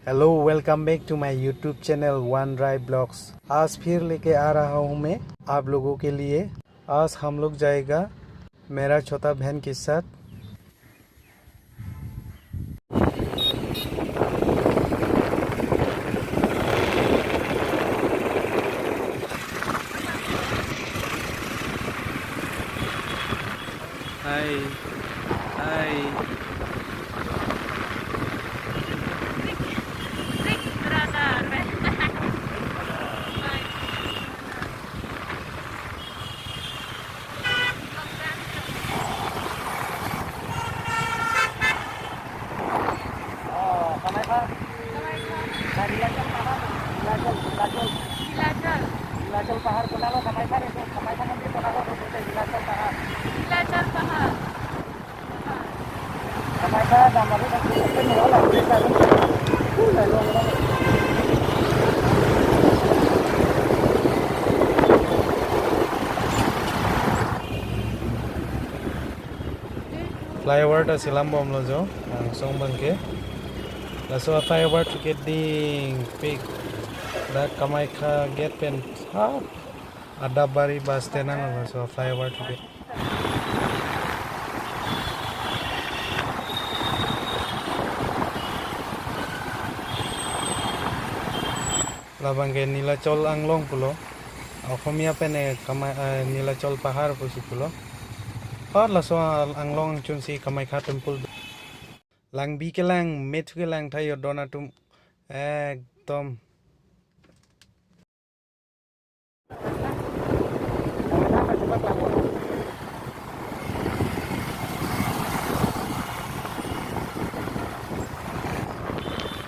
Hello welcome back to my YouTube channel one drive blogs. आज फिर लेके आ रहा हूँ मैं आप लोगों के लिए। आज हम लोग जाएगा मेरा छोटा बहन के साथ। हाय हाय नीलाचल पहाड़ बना लो कामाख्या मंदिर बना लो नीलाचल पहाड़ कामाख्या दामारो का नहीं होला फ्लाईओवर ता सिलाम बम लो जो सong bangke laso flyover ticket ding pick da Kamakha gate pen Adabari bus stand na so flyover ticket labangke Nilachal Anglong pulo Akhomia pene Nilachal pahar pusi pulo laso Anglong chunsi Kamakha temple lang bi ke lang met ke lang thayo donatum ekdom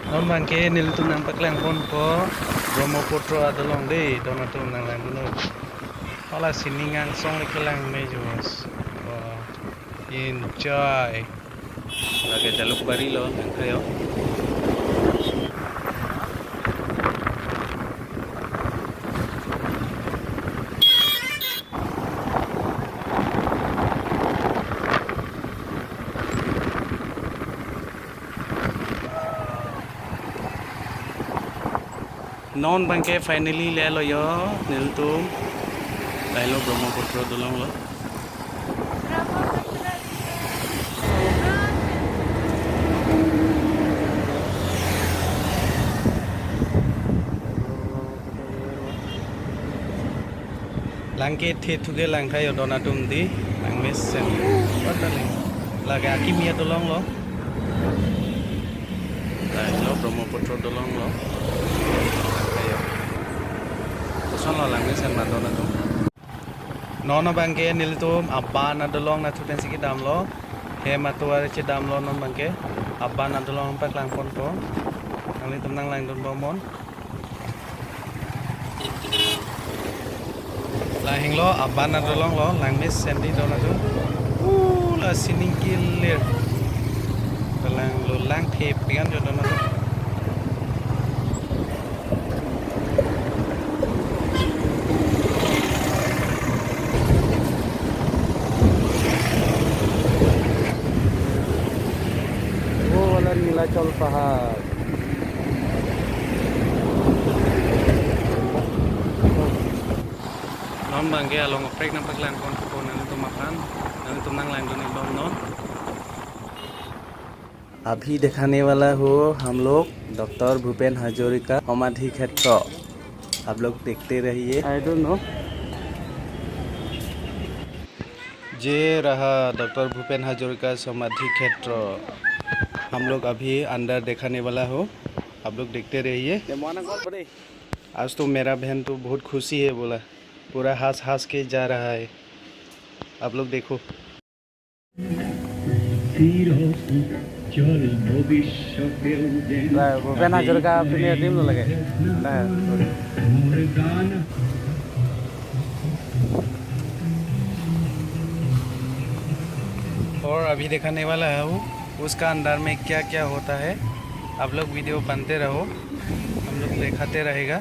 non bangke niltum nang paklang pon ko Brahmaputra adalong de donatum nang lang dulu ola siningang song lekelang mejos enjoy lagi jaluk bari lo kayo non bangke finally le lo yo niltum lai lo Brahmaputra dolong lo langke the thuge lang thayo donatum di lang mesen pataling lagi akimia dolong lo lai lo Brahmaputra dolong lo kayo son lo lang mesen ma donatum nono bangke niltum abba na dolong na thuten siki dam lo he matuare che dam lo non bangke abba na dolong pak lang pon ko ang tum nang lang don bomon lahing lo abba na dolong lo lang mes sendi donatum la siningkil ler lang lo lang thep pian jo donatum Nilachal pahar non bangke along prek nampak lang kon ko nan to makan nan to nang lang doni bom non अभी दिखाने वाला हो हम लोग doctor Bhupen Hazarika समाधि क्षेत्र आप लोग देखते रहिए आई डोंट नो जे रहा डॉक्टर भूपेन हाजरिका समाधि क्षेत्र हम लोग अभी अंदर दिखाने वाला हो आप लोग देखते रहिए आज तो मेरा बहन तो बहुत खुशी है बोला पूरा हंस हंस के जा रहा है आप लोग देखो भूपेन हाजरिका प्रीमियर टीम लो लगे और अभी दिखाने वाला है वो उसका अंदर में क्या क्या होता है आप लोग वीडियो बनते रहो हम लोग दिखाते रहेगा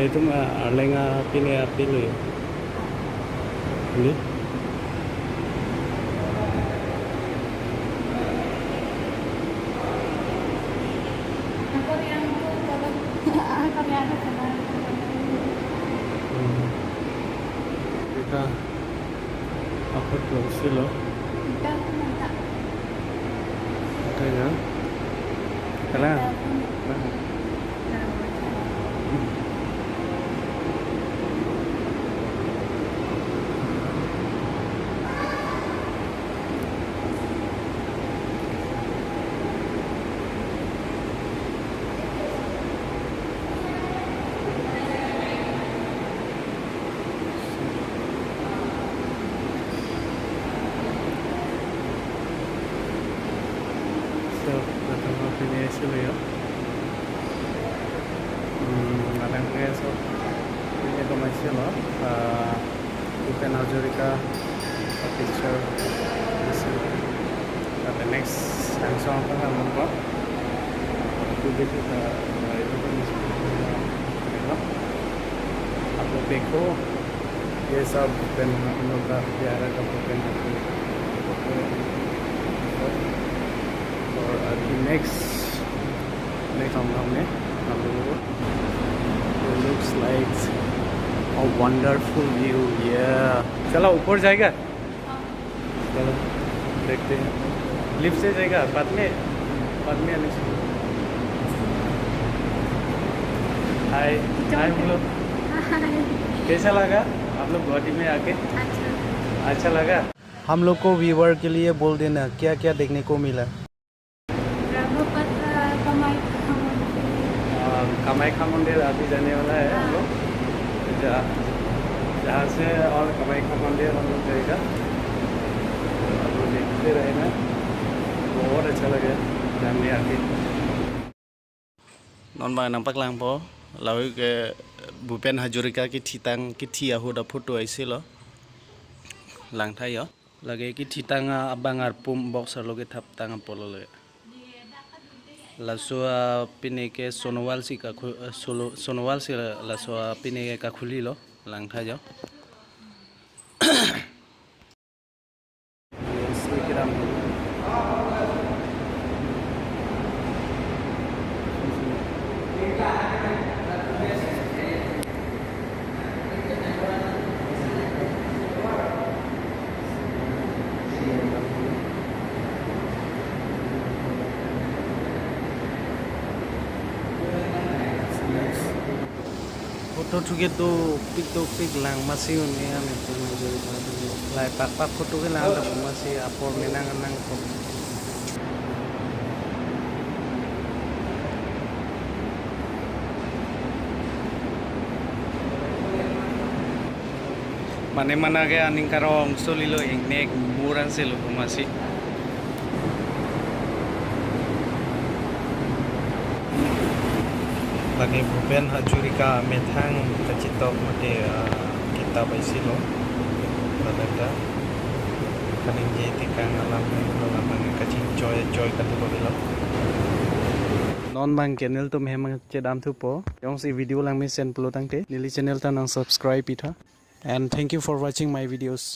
itu arlenga pini api lo ya. Ini. Kita apa tuh sih lo? Kaya, kala. Datang ke sini sih ya. Ada kayak so ini komersial loh. Bukan Hazurika picture. The next Samsung का हम लोग तो देखो आप लोग देखो ये सब पेन हम लोग का प्यारा का पेन और अभी नेक्स्ट हमने हम लोगों को it looks like a wonderful view. Yeah, चलो ऊपर जाएगा. चलो देखते हैं. लिफ्ट से जाएगा बाद में आने से. हाय हम लोग. कैसा लगा आप लोग गुवाहाटी में आके? अच्छा लगा. हम लोग को व्यूअर के लिए बोल देना क्या क्या देखने को मिला. कामाख्या मंदिर अभी जाने वाला है हम लोग. जहाँ से और कामाख्या मंदिर हम लोग जाएगा. आप लोग देखते रहेना. बहुत अच्छा लगे फैमिली आके. नॉन बाय नंपक लांग पो लाउ के भूपेन हाजरिका की थी आहुदा फोटो ऐसे लो लांग था यो लगे की थीतांगा abangar pum boxer लोगे थप तांगा पोलो लगे लासुआ पिने के सोनोवाल सी लासुआ पिने का खुली लो लांग था जो फोटो ठुके तो पिक लांग मासी उन्हें हमें तो मुझे लाइक पाक फोटो के लांग तो मासी आपोर में नांग तो माने मना के अनिंग करong सोली लो एक नेक मुरान से लो मासी lagi Bhupen Hazarika methang kacitok mate kita baisi lo ladada kaning je tikang alam kacing joy katu lo non bang channel tum hemang chedam thu po yong si video lang me send pulo tangte nili channel ta nang subscribe itha and thank you for watching my videos.